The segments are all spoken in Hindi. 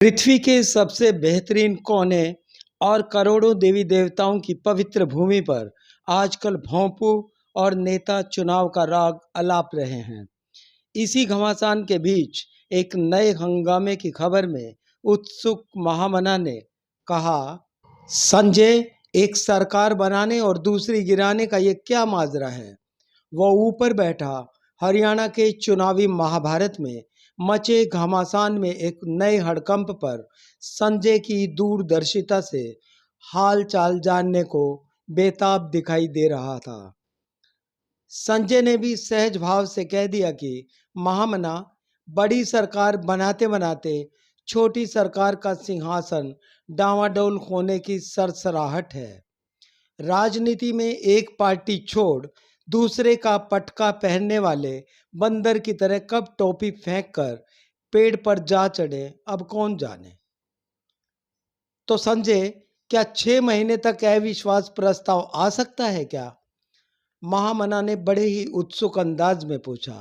पृथ्वी के सबसे बेहतरीन कोने और करोड़ों देवी देवताओं की पवित्र भूमि पर आजकल भोंपू और नेता चुनाव का राग अलाप रहे हैं। इसी घमासान के बीच एक नए हंगामे की खबर में उत्सुक महामना ने कहा, संजय, एक सरकार बनाने और दूसरी गिराने का ये क्या माजरा है। वह ऊपर बैठा हरियाणा के चुनावी महाभारत में मचे घमासान में एक नए हड़कंप पर संजय की दूरदर्शिता से हाल चाल जानने को बेताब दिखाई दे रहा था। संजय ने भी सहज भाव से कह दिया कि महामना, बड़ी सरकार बनाते बनाते छोटी सरकार का सिंहासन डांवाडोल होने की सरसराहट है। राजनीति में एक पार्टी छोड़ दूसरे का पटका पहनने वाले बंदर की तरह कब टोपी फेंक कर पेड़ पर जा चढ़े, अब कौन जाने। तो संजय, क्या 6 महीने तक अविश्वास प्रस्ताव आ सकता है क्या? महामना ने बड़े ही उत्सुक अंदाज में पूछा।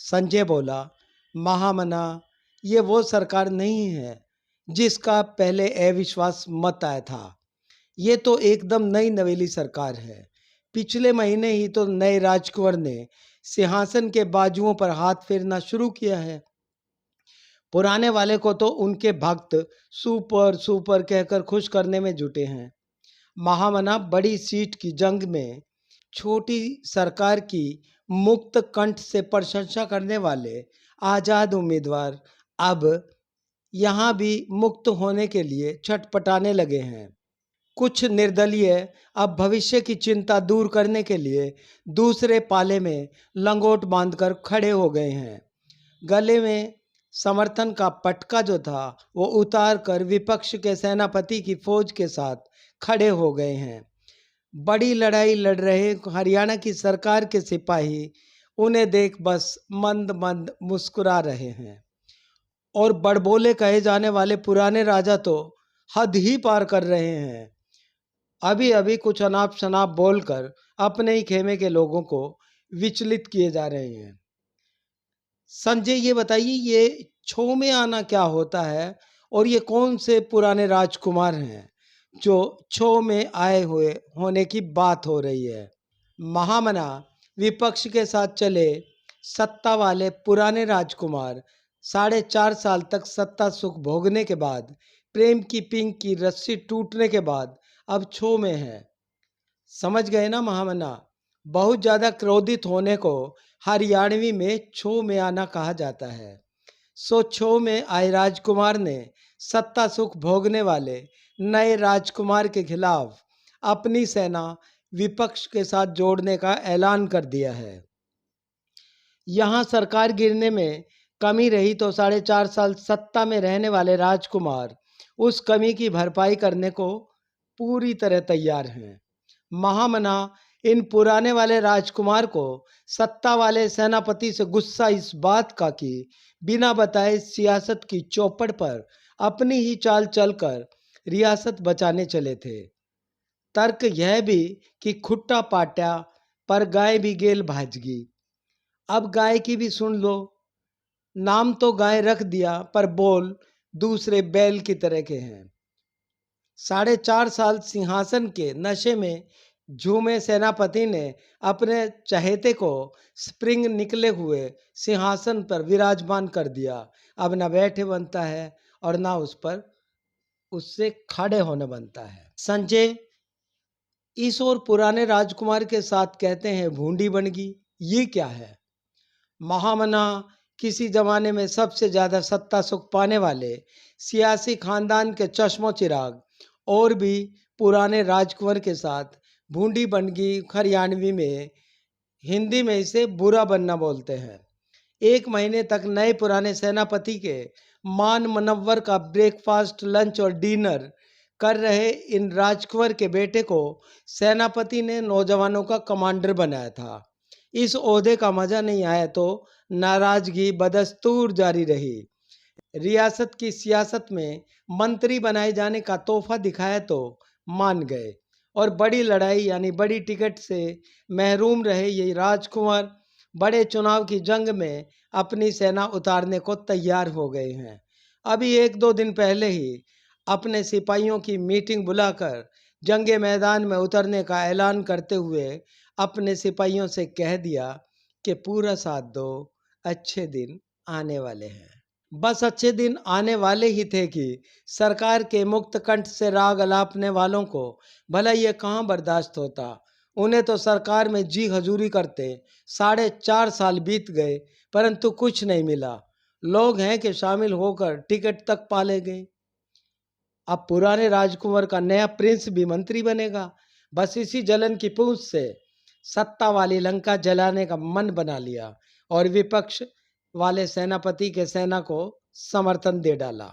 संजय बोला, महामना, ये वो सरकार नहीं है जिसका पहले अविश्वास मत आया था। ये तो एकदम नई नवेली सरकार है। पिछले महीने ही तो नए राजकुंवर ने सिंहासन के बाजुओं पर हाथ फेरना शुरू किया है। पुराने वाले को तो उनके भक्त सुपर सुपर कहकर खुश करने में जुटे हैं। महामना, बड़ी सीट की जंग में छोटी सरकार की मुक्त कंठ से प्रशंसा करने वाले आजाद उम्मीदवार अब यहाँ भी मुक्त होने के लिए छटपटाने लगे हैं। कुछ निर्दलीय अब भविष्य की चिंता दूर करने के लिए दूसरे पाले में लंगोट बांधकर खड़े हो गए हैं। गले में समर्थन का पटका जो था वो उतार कर विपक्ष के सेनापति की फौज के साथ खड़े हो गए हैं। बड़ी लड़ाई लड़ रहे हरियाणा की सरकार के सिपाही उन्हें देख बस मंद मंद मुस्कुरा रहे हैं। और बड़बोले कहे जाने वाले पुराने राजा तो हद ही पार कर रहे हैं। अभी अभी कुछ अनाप शनाप बोलकर अपने ही खेमे के लोगों को विचलित किए जा रहे हैं। संजय, ये बताइए, ये छो में आना क्या होता है और ये कौन से पुराने राजकुमार हैं जो छो में आए हुए होने की बात हो रही है? महामना, विपक्ष के साथ चले सत्ता वाले पुराने राजकुमार 4.5 साल तक सत्ता सुख भोगने के बाद, प्रेम की पिंक की रस्सी टूटने के बाद अब छो में है। समझ गए ना महामना? बहुत ज़्यादा क्रोधित होने को हरियाणवी में छो में आना कहा जाता है। सो छो में आए राजकुमार ने सत्ता सुख भोगने वाले नए राजकुमार के खिलाफ अपनी सेना विपक्ष के साथ जोड़ने का ऐलान कर दिया है। यहाँ सरकार गिरने में कमी रही तो 4.5 साल सत्ता में रहने वाले राजकुमार उस कमी की भरपाई करने को पूरी तरह तैयार हैं। महामना, इन पुराने वाले राजकुमार को सत्ता वाले सेनापति से गुस्सा इस बात का कि बिना बताए सियासत की चौपड़ पर अपनी ही चाल चलकर रियासत बचाने चले थे। तर्क यह भी कि खुट्टा पाट्या पर गाय भी गेल भाजगी। अब गाय की भी सुन लो। नाम तो गाय रख दिया पर बोल दूसरे बैल की तरह के हैं। 4.5 साल सिंहासन के नशे में झूमे सेनापति ने अपने चहेते को स्प्रिंग निकले हुए सिंहासन पर विराजमान कर दिया। अब न बैठे बनता है और ना उस पर उससे खड़े होने बनता है। संजय, इस और पुराने राजकुमार के साथ कहते हैं भूंडी बनगी, ये क्या है? महामना, किसी जमाने में सबसे ज़्यादा सत्ता सुख पाने वाले सियासी खानदान के चश्मो चिराग और भी पुराने राजकुंवर के साथ भूंडी बनगी हरियाणवी में, हिंदी में इसे बुरा बनना बोलते हैं। 1 महीने तक नए पुराने सेनापति के मान मनव्वर का ब्रेकफास्ट, लंच और डिनर कर रहे इन राजकुंवर के बेटे को सेनापति ने नौजवानों का कमांडर बनाया था। इस ओहदे का मजा नहीं आया तो नाराजगी बदस्तूर जारी रही। रियासत की सियासत में मंत्री बनाए जाने का तोहफा दिखाया तो मान गए और बड़ी लड़ाई यानी बड़ी टिकट से महरूम रहे ये राजकुंवर बड़े चुनाव की जंग में अपनी सेना उतारने को तैयार हो गए हैं। अभी 1-2 दिन पहले ही अपने सिपाहियों की मीटिंग बुलाकर जंगे मैदान में उतरने का ऐलान करते हुए अपने सिपाहियों से कह दिया कि पूरा साथ दो, अच्छे दिन आने वाले हैं। बस अच्छे दिन आने वाले ही थे कि सरकार के मुक्त कंठ से राग अलापने वालों को भला ये कहाँ बर्दाश्त होता। उन्हें तो सरकार में जी हजूरी करते 4.5 साल बीत गए, परंतु कुछ नहीं मिला। लोग हैं कि शामिल होकर टिकट तक पाले गए। अब पुराने राजकुंवर का नया प्रिंस भी मंत्री बनेगा। बस इसी जलन की पूंछ से सत्ता वाली लंका जलाने का मन बना लिया और विपक्ष वाले सेनापति के सेना को समर्थन दे डाला।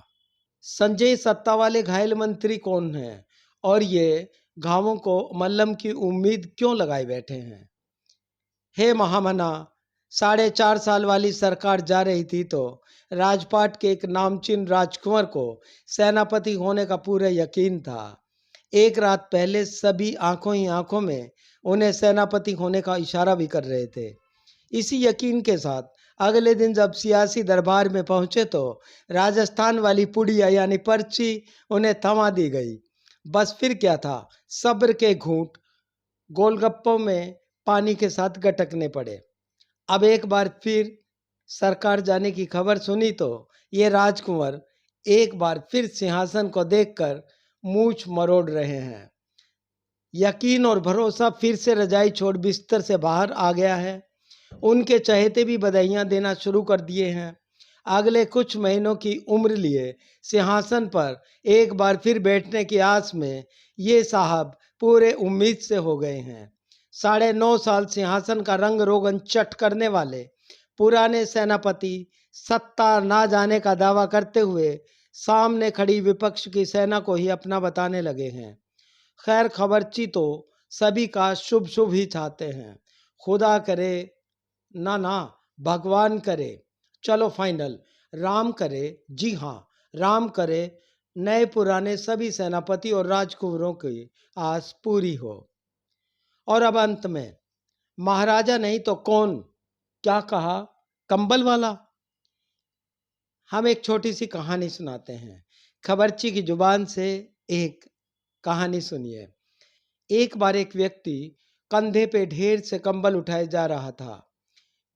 संजय सत्ता वाले घायल मंत्री कौन हैं और ये घावों को मल्लम की उम्मीद क्यों लगाए बैठे हैं? हे महामना, 4.5 साल वाली सरकार जा रही थी तो राजपाट के एक नामचीन राजकुंवर को सेनापति होने का पूरा यकीन था। एक रात पहले सभी आंखों ही आंखों में उन्हें सेनापति होने का इशारा भी कर रहे थे। इसी यकीन के साथ अगले दिन जब सियासी दरबार में पहुंचे तो राजस्थान वाली पुड़िया यानी पर्ची उन्हें थमा दी गई। बस फिर क्या था, सब्र के घूंट गोलगप्पों में पानी के साथ गटकने पड़े। अब एक बार फिर सरकार जाने की खबर सुनी तो ये राजकुंवर एक बार फिर सिंहासन को देखकर मूछ मरोड़ रहे हैं। यकीन और भरोसा फिर से रजाई छोड़ बिस्तर से बाहर आ गया है। उनके चहेते भी बधाइयाँ देना शुरू कर दिए हैं। अगले कुछ महीनों की उम्र लिए सिंहासन पर एक बार फिर बैठने की आस में ये साहब पूरे उम्मीद से हो गए हैं। 9.5 साल सिंहासन का रंग रोगन चट करने वाले पुराने सेनापति सत्ता ना जाने का दावा करते हुए सामने खड़ी विपक्ष की सेना को ही अपना बताने लगे हैं। खैर खबरची तो सभी का शुभ शुभ ही चाहते हैं। खुदा करे, ना ना भगवान करे, चलो फाइनल, राम करे, जी हाँ राम करे, नए पुराने सभी सेनापति और राजकुंवरों की आस पूरी हो। और अब अंत में, महाराजा नहीं तो कौन, क्या कहा कंबल वाला। हम एक छोटी सी कहानी सुनाते हैं। खबरची की जुबान से एक कहानी सुनिए। एक बार एक व्यक्ति कंधे पे ढेर से कंबल उठाए जा रहा था।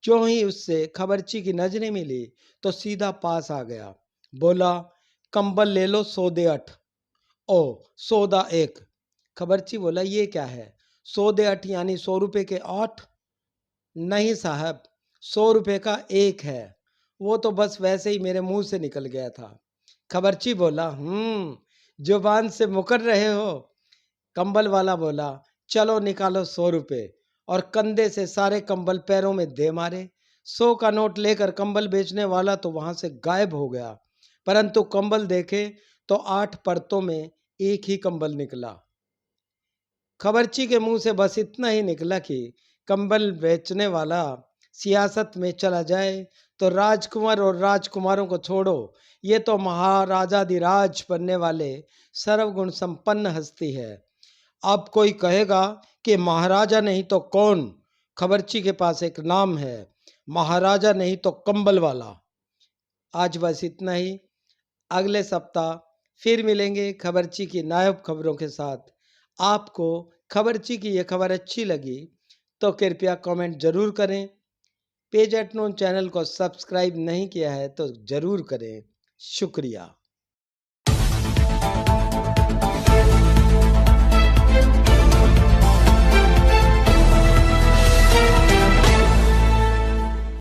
जो ही उससे खबरची की नजरें मिली तो सीधा पास आ गया। बोला, कंबल ले लो, सौदे 8। ओ, सौदा 1। खबरची बोला, ये क्या है? सौदे 8 यानी 100 रुपये के 8? नहीं साहब, 100 रुपये का 1 है। वो तो बस वैसे ही मेरे मुंह से निकल गया था। खबरची बोला, जुबान से मुकर रहे हो। कंबल वाला बोला, चलो निकालो 100 रुपये, और कंधे से सारे कंबल पैरों में दे मारे। 100 का नोट लेकर कंबल बेचने वाला तो वहां से गायब हो गया, परंतु कंबल देखे तो 8 परतों में एक ही कंबल निकला। खबरची के मुंह से बस इतना ही निकला कि कंबल बेचने वाला सियासत में चला जाए तो राजकुमार और राजकुमारों को छोड़ो, ये तो महाराजाधिराज बनने वाले सर्वगुण संपन्न हस्ती है। अब कोई कहेगा कि महाराजा नहीं तो कौन? खबरची के पास एक नाम है, महाराजा नहीं तो कंबल वाला। आज बस इतना ही। अगले सप्ताह फिर मिलेंगे खबरची की नायब खबरों के साथ। आपको खबरची की यह खबर अच्छी लगी तो कृपया कमेंट जरूर करें। पेज एट नोन चैनल को सब्सक्राइब नहीं किया है तो जरूर करें। शुक्रिया।